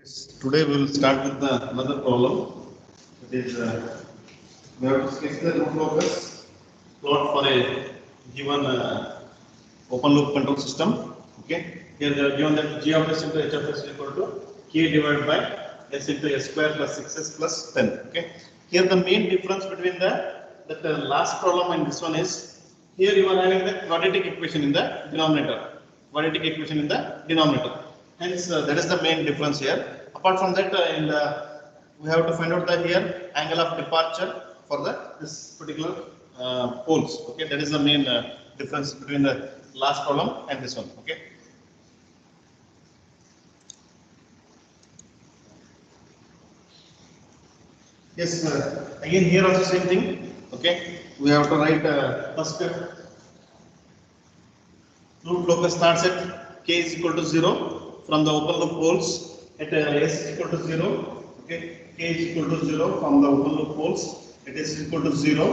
Yes, today we will start with another problem. It is we have to sketch the root locus plot for a given open loop control system. Okay, here they are given that g of s into h of s is equal to k divided by s into s square plus 6s plus 10. Okay, here the main difference between the last problem and this one is here you are having the quadratic equation in the denominator. Quadratic equation in the denominator. Hence, that is the main difference here. Apart from that, we have to find out the here angle of departure for this particular poles. Okay, that is the main difference between the last problem and this one. Okay. Yes, again here also same thing. Okay, we have to write first root locus starts at k is equal to 0 from the open loop poles at s is equal to 0. Okay, k is equal to 0 from the open loop poles at s is equal to 0.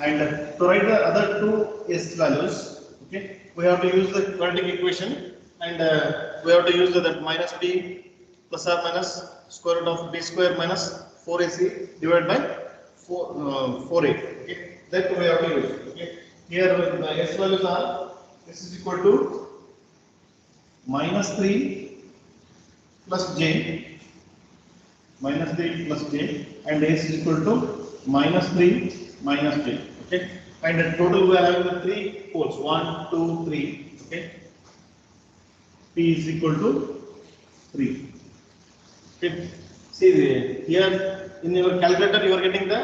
And to write the other two s values, okay, we have to use the quadratic equation and we have to use that minus b plus or minus square root of b square minus 4ac divided by 4a. Okay, that we have to use. Okay, here the s values are s is equal to minus 3 plus j and s is equal to minus 3 minus j. Okay, and the total we are having the three poles 1, 2, 3. Okay, p is equal to 3. Okay, see here in your calculator you are getting the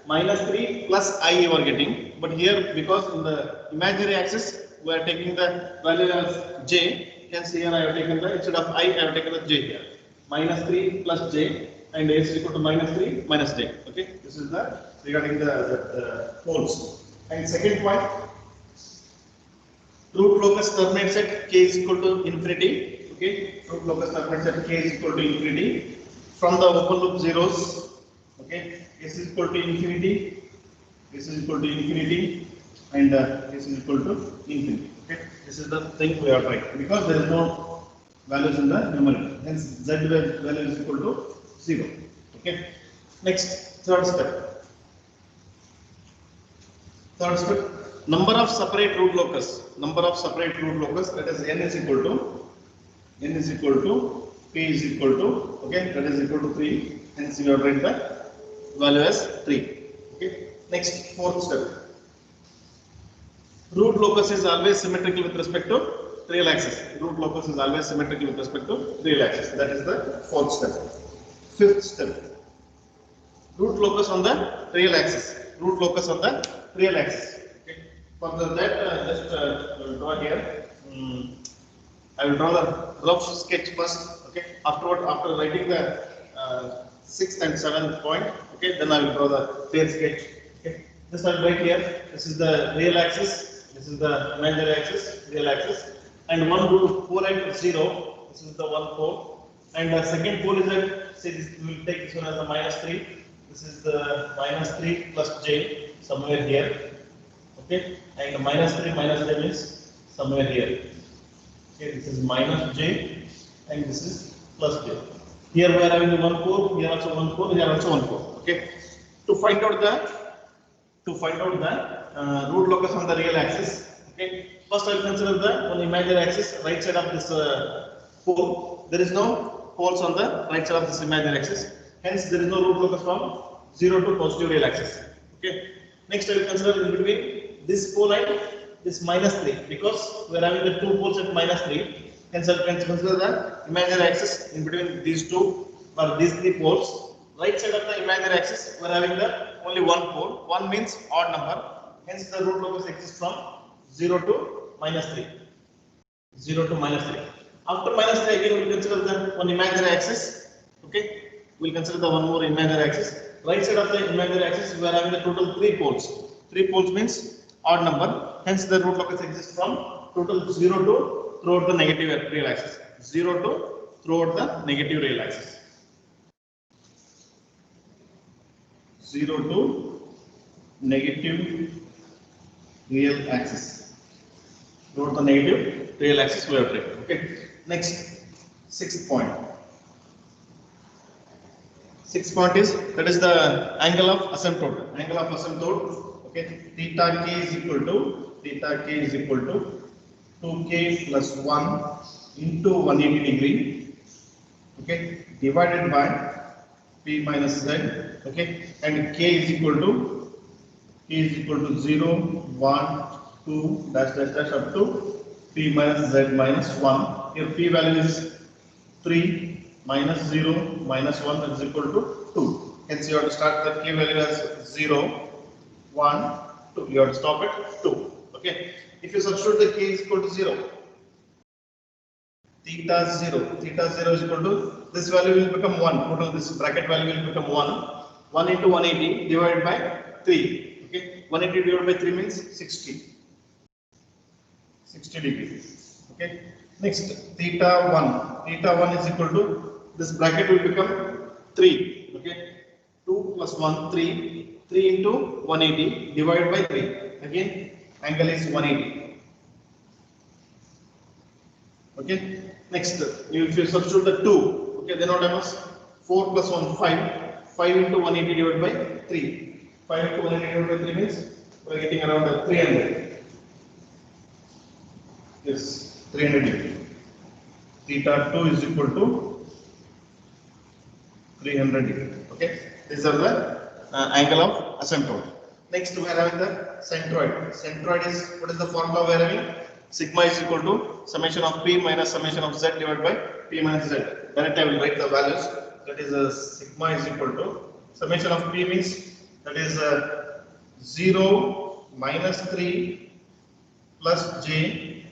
minus 3 plus I you are getting, but here because in the imaginary axis we are taking the value as j. Hence here I have taken the instead of I have taken the j here. Minus 3 plus j and s is equal to minus 3 minus j. Okay, this is the regarding the poles. And second point, root locus terminates at k is equal to infinity. Okay, root locus terminates at k is equal to infinity from the open loop zeros. Okay, s is equal to infinity, s is equal to infinity, and s is equal to infinity. Okay, this is the thing we are trying because there is no values in the numerator. Hence, z value is equal to 0. Okay. Next, third step. Number of separate root locus. Number of separate root locus. That is n is equal to p is equal to, okay, that is equal to 3. Hence, you have written the value as 3. Okay. Next, fourth step. Root locus is always symmetrical with respect to real axis. Root locus is always symmetrical with respect to real axis. That is the fourth step. Fifth step. Root locus on the real axis. Root locus on the real axis. Okay. For that, just draw here. I will draw the rough sketch first. Okay. Afterward, after writing the 6th and 7th point, okay, then I will draw the fair sketch. Okay. This I will write here. This is the real axis. This is the imaginary axis, real axis, and one root pole at 0. This is the one pole, and the second pole is at, say this, we will take this one as a minus 3. This is the minus 3 plus j somewhere here. Okay, and minus 3 minus j means somewhere here. Okay, this is minus j, and this is plus j. Here we are having one pole, here also one pole, here also one pole. Okay, to find out the root locus on the real axis. Okay, first I will consider the one imaginary axis, right side of this pole. There is no poles on the right side of this imaginary axis. Hence, there is no root locus from 0 to positive real axis. Okay. Next, I will consider in between this pole and this minus 3 because we are having the two poles at minus 3. Hence, I will consider the imaginary axis in between these two or these three poles. Right side of the imaginary axis, we are having the only one pole. 1 means odd number. Hence, the root locus exists from 0 to minus 3. 0 to minus 3. After minus 3, again we will consider the one imaginary axis. Okay, we will consider the one more imaginary axis. Right side of the imaginary axis, we are having the total 3 poles. 3 poles means odd number. Hence, the root locus exists from total 0 to throughout the negative real axis. 0 to throughout the negative real axis. 0 to negative real axis. Throughout the negative real axis we have taken. Okay. Next, sixth point. 6 point is, that is the angle of asymptote. Angle of asymptote, okay, theta k is equal to 2k plus 1 into 180 degree, okay, divided by p minus z, okay, and k is equal to 0, 1, 2 dash dash dash up to p minus z minus 1. Here p value is 3 minus 0 minus 1, that is equal to 2. Hence you have to start the k value as 0, 1, 2. You have to stop at 2. Okay. If you substitute the k is equal to 0, theta 0 is equal to, this value will become 1. Total this bracket value will become 1. 1 into 180 divided by 3. Okay. 180 divided by 3 means 60 degrees. Okay. Next, theta 1 is equal to, this bracket will become 3. Okay. 2 plus 1, 3 into 180 divided by 3. Again, angle is 180. Okay. Next, if you substitute the 2, okay, then what happens? 4 plus 1, 5 into 180 divided by 3. 5 into 180 divided by 3 means we are getting around 300. Yes, 300 degree. Theta 2 is equal to 300 degree. Okay, these are the angle of asymptote. Next, we are having the centroid. Centroid is, what is the formula we are having? Sigma is equal to summation of p minus summation of z divided by p minus z. Directly I will write the values. That is sigma is equal to summation of p means, that is 0 minus 3 plus j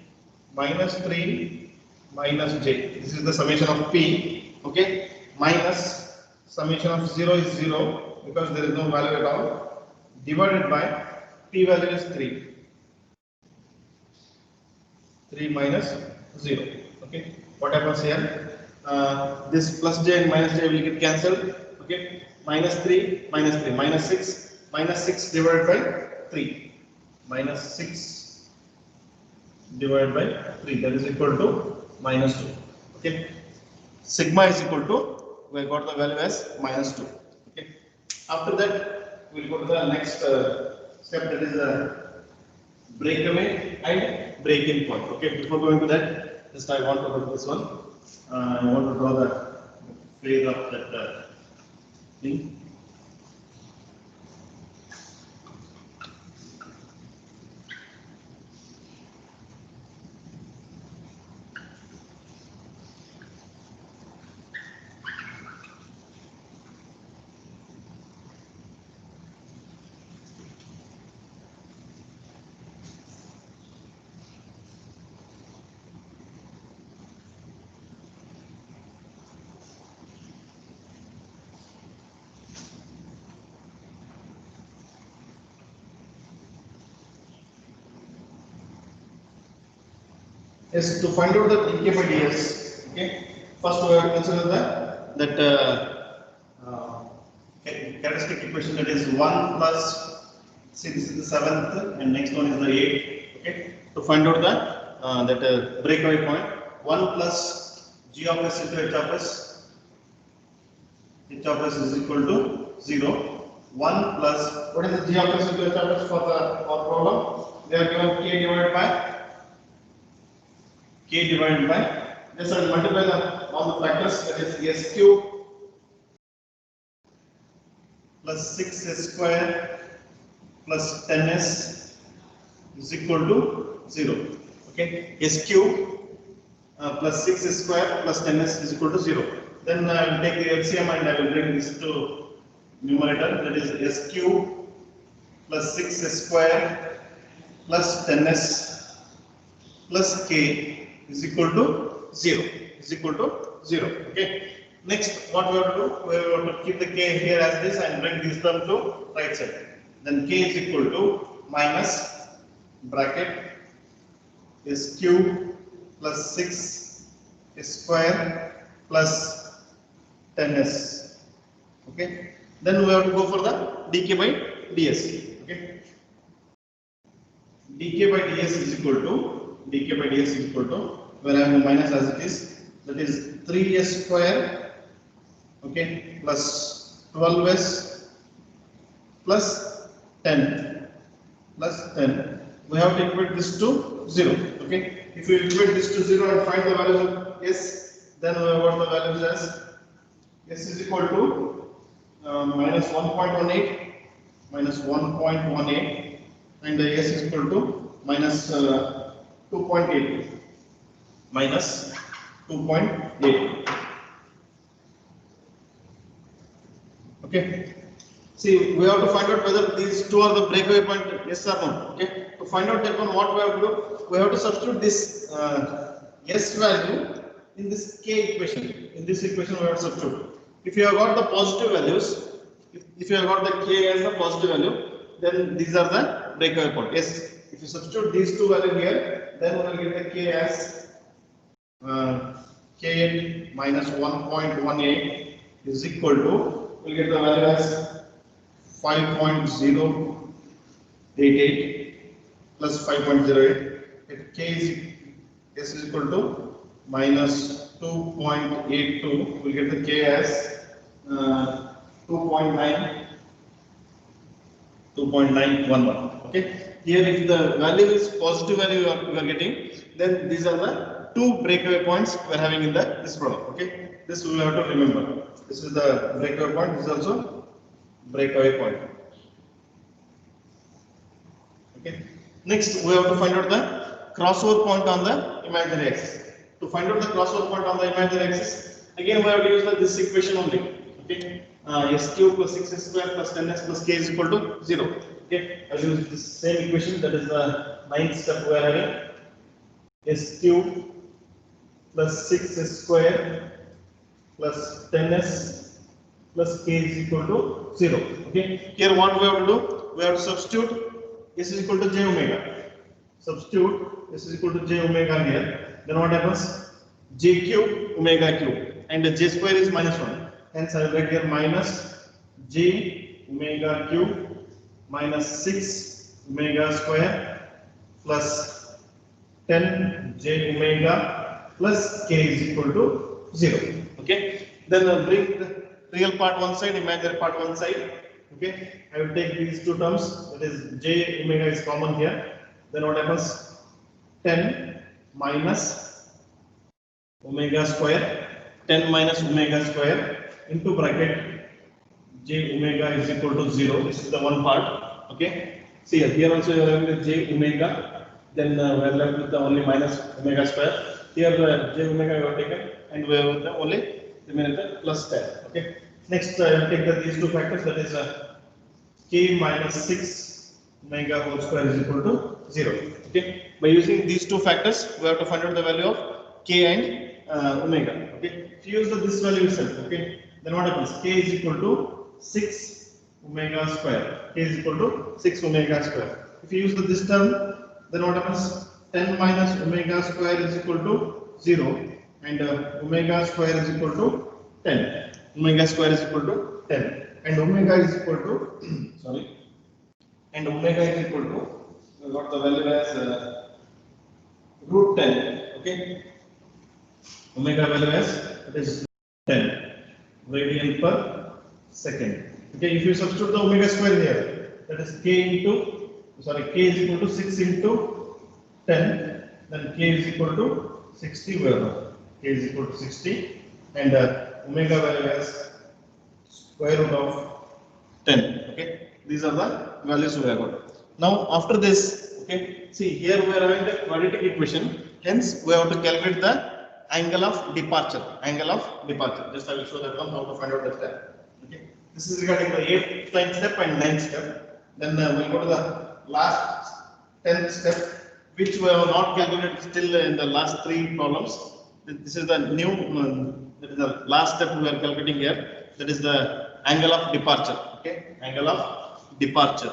minus 3 minus j. This is the summation of p. Okay, minus summation of 0 is 0 because there is no value at all, divided by p value is 3 minus 0. Okay, what happens here? This plus j and minus j will get cancelled. Okay, minus 3 minus 6 divided by 3, minus 6 divided by 3, that is equal to minus 2. Okay, sigma is equal to, we got the value as minus 2. Okay, after that we will go to the next step, that is breakaway and break-in point. Okay, before going to that, just I want to do this one. I want to draw the phase of that thing. Yes, to find out the dk by ds, okay, first we have to consider that characteristic equation, that is 1 plus, see this is the 7th and next one is the 8th. Okay, to find out that breakaway point, 1 plus g of s into h of s is equal to 0. 1 plus, what is the g of s into h of s for the problem? They are given k divided by, this I will multiply all the factors, that is s cube plus 6s square plus 10s is equal to 0. Okay, s cube plus 6s square plus 10s is equal to 0. Then I will take the LCM and I will bring this to numerator, that is s cube plus 6s square plus 10s plus k is equal to 0. Okay. Next, what we have to do? We have to keep the k here as this and bring this term to right side. Then k is equal to minus bracket s cube plus 6 square plus 10s. Okay. Then we have to go for the dk by ds. Okay. dk by ds is equal to, where I have the minus as it is, that is 3s square, okay, plus 12s plus 10 plus 10. We have to equate this to 0. Okay. If you equate this to 0 and find the values of s, then we have got the values as s is equal to minus 1.18 minus 1.18 and s is equal to minus 2.8 minus 2.8. Okay. See, we have to find out whether these two are the breakaway point, yes or no. Okay. To find out that one, what we have to do? We have to substitute this s value in this k equation. In this equation, we have to substitute. If you have got the positive values, if you have got the k as the positive value, then these are the breakaway point. Yes. If you substitute these two values here, then we will get the k as k minus 1.18 is equal to, we'll get the value as 5.088 plus 5.08. K is equal to minus 2.82. We'll get the K as 2.911. Okay. Here, if the value is positive value we are getting, then these are the two breakaway points we are having in this problem. Okay. This we have to remember. This is the breakaway point. This is also breakaway point. Okay. Next, we have to find out the crossover point on the imaginary axis. To find out the crossover point on the imaginary axis, again we have to use this equation only. Okay. S cube plus 6s square plus 10s plus k is equal to 0. Okay. I will use this same equation. That is the 9th step we are having. S cube plus 6s square plus 10s plus k is equal to 0. Okay. Here what we have to do? We have to substitute s is equal to j omega. Substitute s is equal to j omega here. Then what happens? J cube omega cube and j square is minus 1. Hence I will write here minus j omega cube minus 6 omega square plus 10 j omega plus k is equal to 0. Okay. Then bring the real part one side, imaginary part one side. Okay. I will take these two terms. That is j omega is common here. Then what happens? 10 minus omega square. 10 minus omega square into bracket j omega is equal to 0. This is the one part. Okay. See here also you are having the j omega. Then we are left with the only minus omega square. Here the j omega we have taken and we have the only remaining plus 10. Okay. Next I will take these two factors, that is k minus 6 omega whole square is equal to 0. Okay. By using these two factors, we have to find out the value of k and omega. Okay. If you use this value itself, okay, then what happens? K is equal to 6 omega square. K is equal to 6 omega square. If you use this term, then what happens? 10 minus omega square is equal to 0 and omega square is equal to 10. Omega square is equal to 10 and omega is equal to sorry, and omega is equal to, we got the value as root 10. Okay. Omega value as, that is 10 radian per second. Okay. If you substitute the omega square here, that is k into, sorry, k is equal to 6 into 10, then k is equal to 60. Where k is equal to 60 and omega value as square root of 10. Okay. These are the values we have got. Now after this, okay, see here we are having the quadratic equation. Hence we have to calculate the angle of departure. Angle of departure. Just I will show that one, how to find out that step. Okay. This is regarding the 8th step and 9th step. Then we'll go to the last 10th step, which we have not calculated still in the last 3 problems. This is the new, that is the last step we are calculating here. That is the angle of departure. Okay, angle of departure.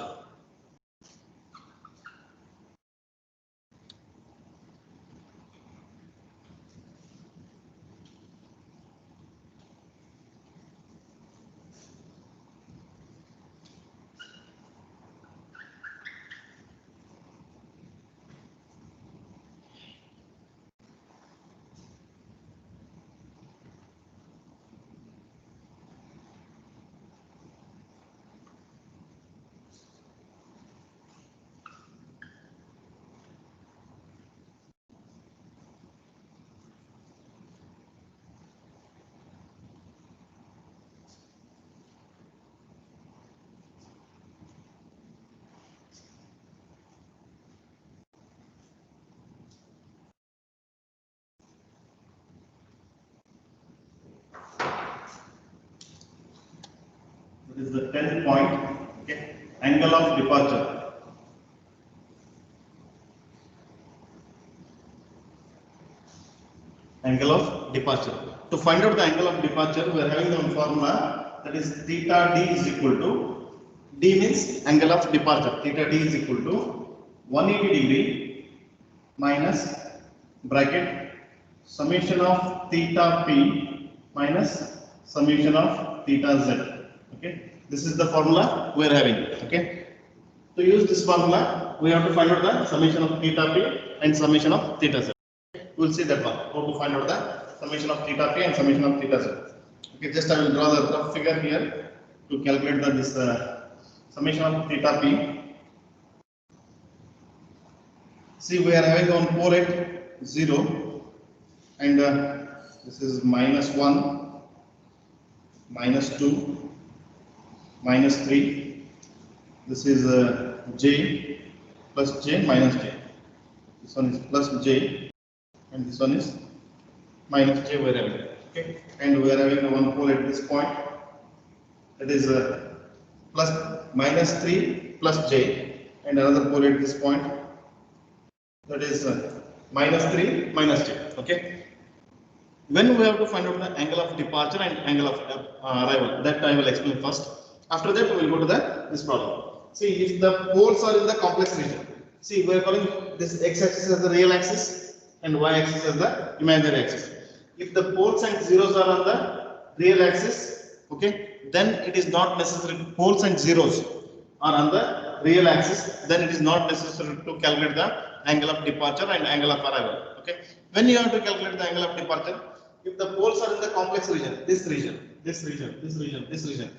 is the 10th point. Okay, angle of departure. Angle of departure. To find out the angle of departure, we are having the formula, that is theta d is equal to, d means angle of departure. Theta d is equal to 180 degree minus bracket summation of theta p minus summation of theta z. Okay, this is the formula we are having. Okay, to use this formula, we have to find out the summation of theta p and summation of theta z. We will see that one, how to find out the summation of theta p and summation of theta z. Okay, just I will draw the rough figure here to calculate this summation of theta p. See, we are having on pole at 0, and this is -1, -2, -3. This is j plus j minus j. This one is plus j, and this one is minus j. We are having. Okay, and we are having one pole at this point, that is plus -3 plus j, and another pole at this point, that is -3 minus j. Okay, when we have to find out the angle of departure and angle of arrival, that I will explain first. After that, we will go to this problem. See, if the poles are in the complex region, see, we are calling this x-axis as the real axis and y-axis as the imaginary axis. If the poles and zeros are on the real axis, okay, then it is not necessary. Poles and zeros are on the real axis, then it is not necessary to calculate the angle of departure and angle of arrival. Okay, when you have to calculate the angle of departure, if the poles are in the complex region, this region, this region, this region, this region,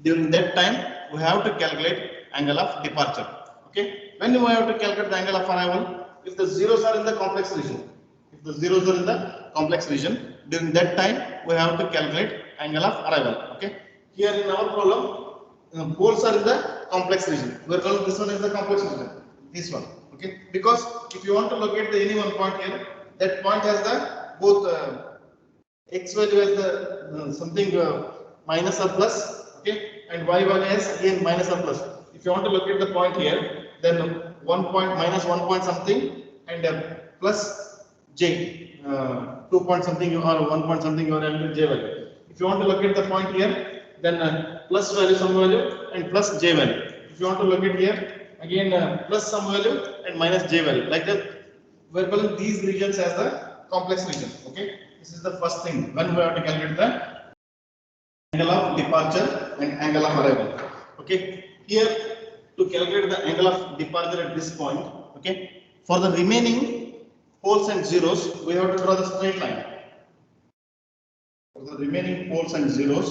during that time we have to calculate angle of departure. Okay, when we have to calculate the angle of arrival, if the zeros are in the complex region, if the zeros are in the complex region, during that time we have to calculate angle of arrival. Okay, here in our problem, poles are in the complex region. We are calling this one as the complex region, this one. Okay, because if you want to locate the any one point here, that point has the both x value as the something minus or plus, okay, and y value as again minus or plus. If you want to locate the point here, then 1 point minus 1 point something and plus j 2 point something or 1 point something you are having j value. If you want to locate the point here, then plus value some value and plus j value. If you want to locate here, again plus some value and minus j value. Like that, we are calling these regions as the complex region. Okay, this is the first thing when we have to calculate the angle of departure and angle of arrival. Okay, here to calculate the angle of departure at this point, okay, for the remaining poles and zeros, we have to draw the straight line. For the remaining poles and zeros,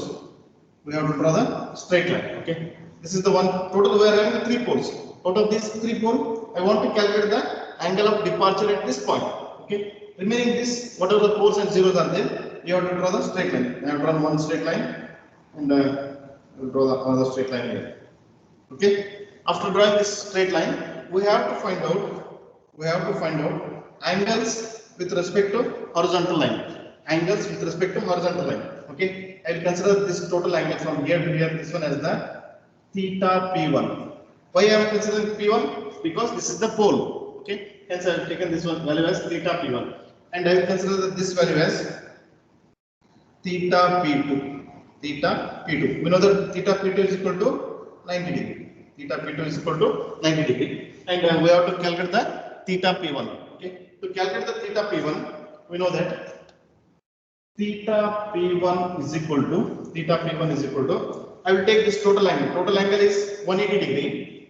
we have to draw the straight line. Okay, this is the one total. We are having 3 poles. Out of these 3 poles, I want to calculate the angle of departure at this point. Okay, remaining this, whatever the poles and zeros are there, you have to draw the straight line. I have drawn one straight line, and I will draw the another straight line here. Okay, after drawing this straight line, we have to find out angles with respect to horizontal line. Angles with respect to horizontal line. Okay, I will consider this total angle from here to here, this one as the theta p1. Why I am considering p1? Because this is the pole. Okay, hence I have taken this one value as theta p1, and I will consider this value as theta p2. Theta p2. We know that theta p2 is equal to 90 degree. Theta p2 is equal to 90 degree, and we have to calculate the theta p1. Okay, to calculate the theta p1, we know that theta p1 is equal to I will take this total angle. Total angle is 180 degree.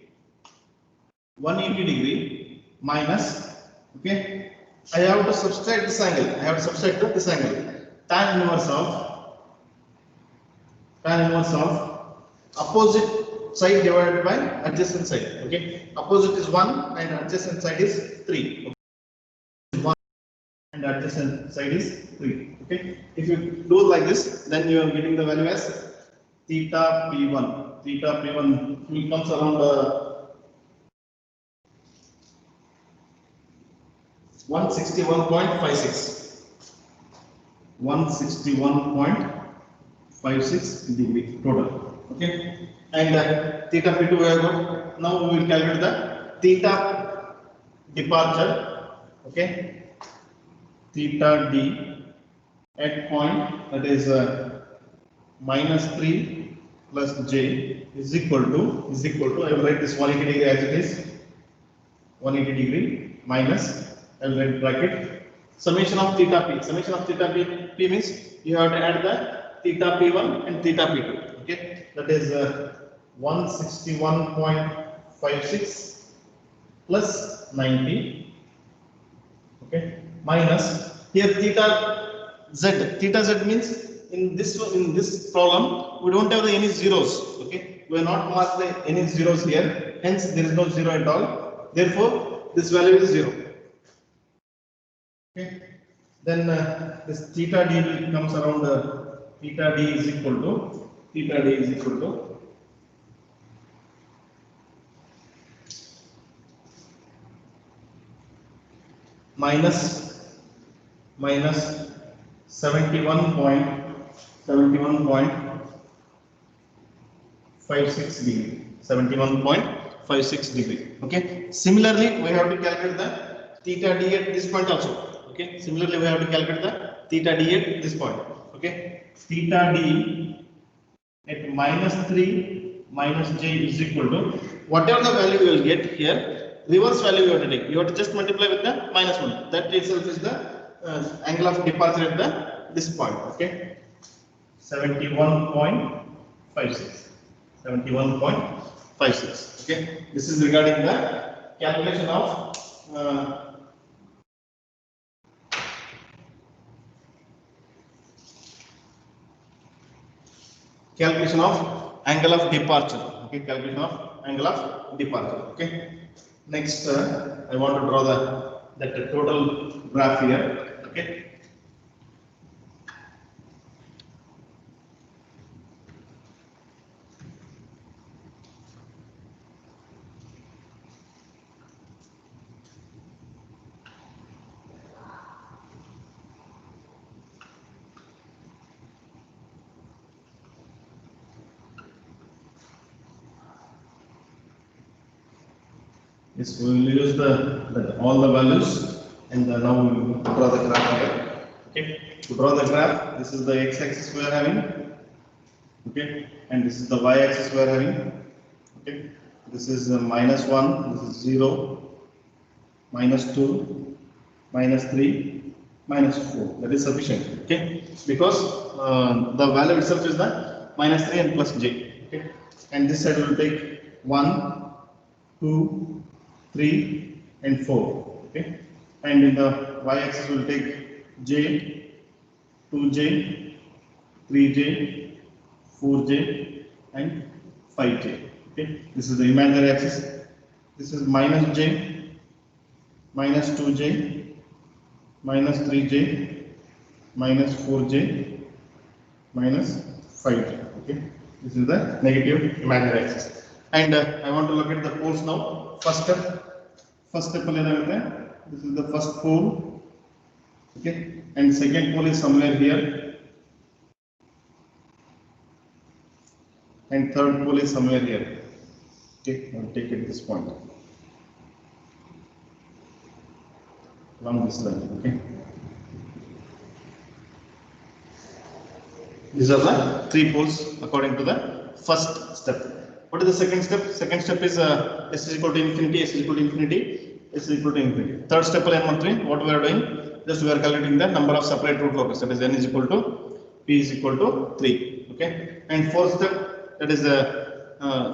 180 degree minus, okay, I have to subtract this angle. Tan inverse of opposite side divided by adjacent side. Okay, opposite is 1 and adjacent side is 3. Okay? 1 and adjacent side is 3. Okay, if you do like this, then you are getting the value as theta p1. Theta p1 will comes around 161.56. 161.56 degree total. Okay, and theta p2 we have got. Now we will calculate the theta departure. Okay, theta d at point that is minus 3 plus j is equal to I will write this 180 degree as it is, 180 degree minus, I will write bracket summation of theta p. Summation of theta p means you have to add the theta p1 and theta p2. Okay, that is 161.56 plus 90. Okay, minus here theta z means in this problem we don't have any zeros. Okay, we have not marked any zeros here, hence there is no zero at all, therefore this value is 0. Okay, then this theta d comes around theta d is equal to minus 71.56 degree. 71.56 degree. Okay, similarly we have to calculate the theta d at this point also. Okay, similarly we have to calculate the theta d at this point. Okay, theta d at minus 3 minus j is equal to whatever the value you will get here, reverse value you have to take. You have to just multiply with the minus 1. That itself is the angle of departure at this point. Okay, 71.56. 71.56. Okay, this is regarding the calculation of angle of departure. Okay, calculation of angle of departure. Okay, next I want to draw the total graph here. Okay, yes, we will use all the values, and now we will draw the graph here. Okay, to draw the graph, this is the x-axis we are having. Okay, and this is the y-axis we are having. Okay, this is minus 1, this is 0, minus 2, minus 3, minus 4. That is sufficient. Okay, because the value itself is the minus 3 and plus j. Okay, and this side will take 1, 2, 3 and 4. Okay, and in the y-axis will take j, 2j, 3j, 4j and 5j. Okay, this is the imaginary axis. This is minus j, minus 2j, minus 3j, minus 4j, minus 5j. Okay, this is the negative imaginary axis. And I want to look at the poles now. First step this is the first pole. Okay, and second pole is somewhere here, and third pole is somewhere here. Okay, I'll take it this point along this line. Okay, these are the 3 poles according to the first step. What is the second step? Second step is s is equal to infinity, s is equal to infinity, s is equal to infinity. Third step what we are doing? Just we are calculating the number of separate root locus. That is n is equal to p is equal to 3. Okay, and fourth step, that is the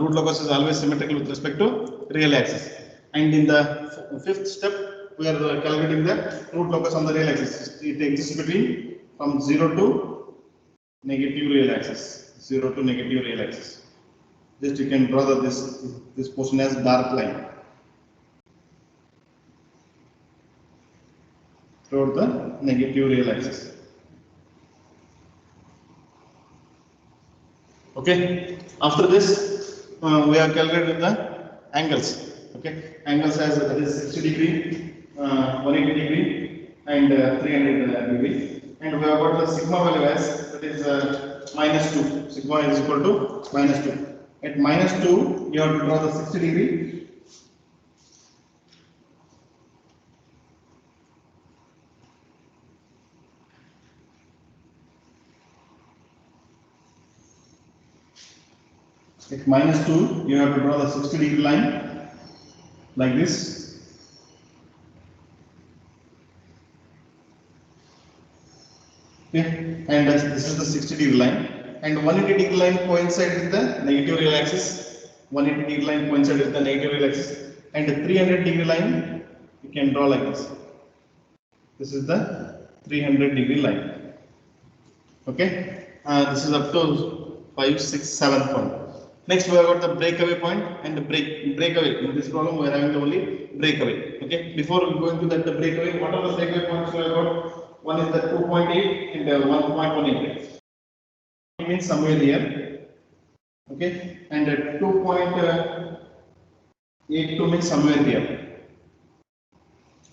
root locus is always symmetrical with respect to real axis. And in the fifth step, we are calculating the root locus on the real axis. It exists between from 0 to negative real axis. 0 to negative real axis. Just you can draw this portion as dark line toward the negative real axis. Okay, after this we have calculated the angles. Okay, angles as that is 60 degree, 180 degree and 300 degree, and we have got the sigma value as that is minus 2. Sigma is equal to minus 2. At minus 2, you have to draw the 60 degree. At minus 2, you have to draw the 60 degree line like this. Okay, and this is the 60 degree line, and 180 degree line coincides with the negative real axis. 180 degree line coincides with the negative real axis, and the 300 degree line you can draw like this. This is the 300 degree line. Okay, this is up to 5, 6, 7 point. Next, we have got the breakaway point and the breakaway. In this problem, we are having the only breakaway. Okay, before we go into that, the breakaway, what are the breakaway points we have got? One is the 2.8 and 1.18. It means somewhere here. Okay, and 2.82 means somewhere here.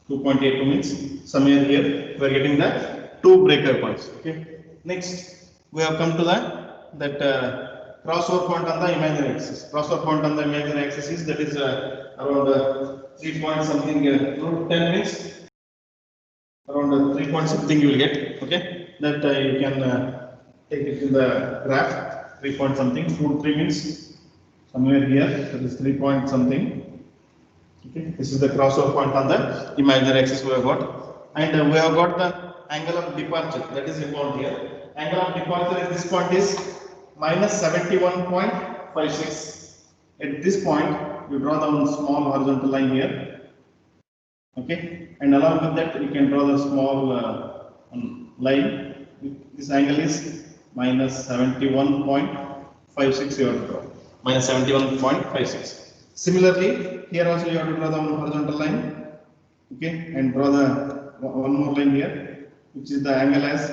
2.82 means somewhere here. We are getting the two breakaway points. Okay. Next, we have come to that crossover point on the imaginary axis. Crossover point on the imaginary axis is that is around 3 point something. Root 10 means around 3 point something you will get. Okay, that you can take it in the graph. 3 point something. Root 3 means somewhere here. That is 3 point something. Okay, this is the crossover point on the imaginary axis we have got, and we have got the angle of departure. That is important here. Angle of departure at this point is minus 71.56. At this point, you draw the small horizontal line here. Okay, and along with that, you can draw the small line. This angle is minus 71.56. You have to draw minus 71.56. Similarly, here also you have to draw the horizontal line. Okay, and draw the one more line here, which is the angle as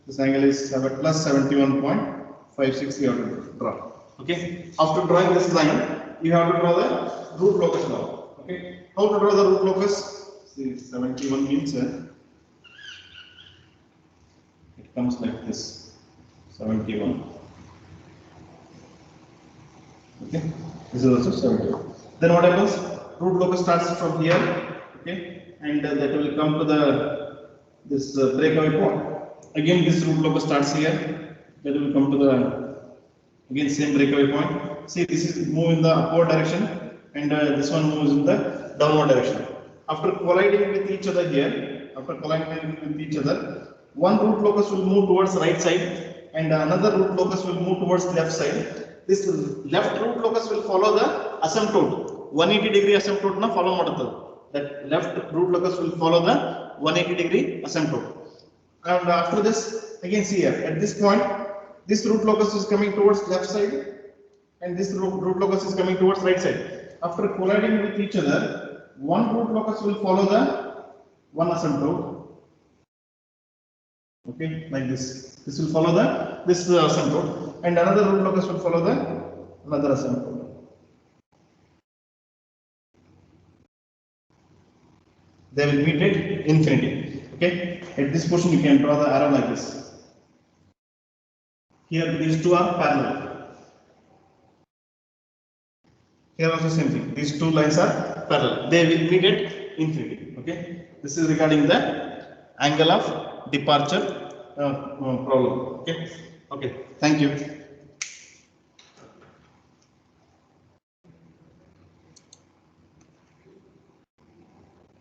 this angle is plus 71.56. You have to draw. Okay, after drawing this line, you have to draw the root locus now. Okay, how to draw the root locus? See, 71 means it comes like this. 71. Okay, this is also 71. Then what happens? Root locus starts from here. Okay, and that will come to this breakaway point. Again, this root locus starts here. That will come to the again same breakaway point. See, this is move in the upward direction, and this one moves in the downward direction. After colliding with each other here, one root locus will move towards right side, and another root locus will move towards left side. This left root locus will follow the asymptote. 180 degree asymptote na follow ಮಾಡುತ್ತದೆ. That left root locus will follow the 180 degree asymptote. And after this, again see here, at this point, this root locus is coming towards left side, and this root locus is coming towards right side. After colliding with each other, one root locus will follow the one asymptote. Okay, like this. This will follow this asymptote, and another root locus will follow another asymptote. They will meet at infinity. Okay, at this portion you can draw the arrow like this. Here these two are parallel. Here also same thing. These two lines are parallel. They will meet at infinity. Okay, this is regarding the angle of departure problem. Okay, thank you.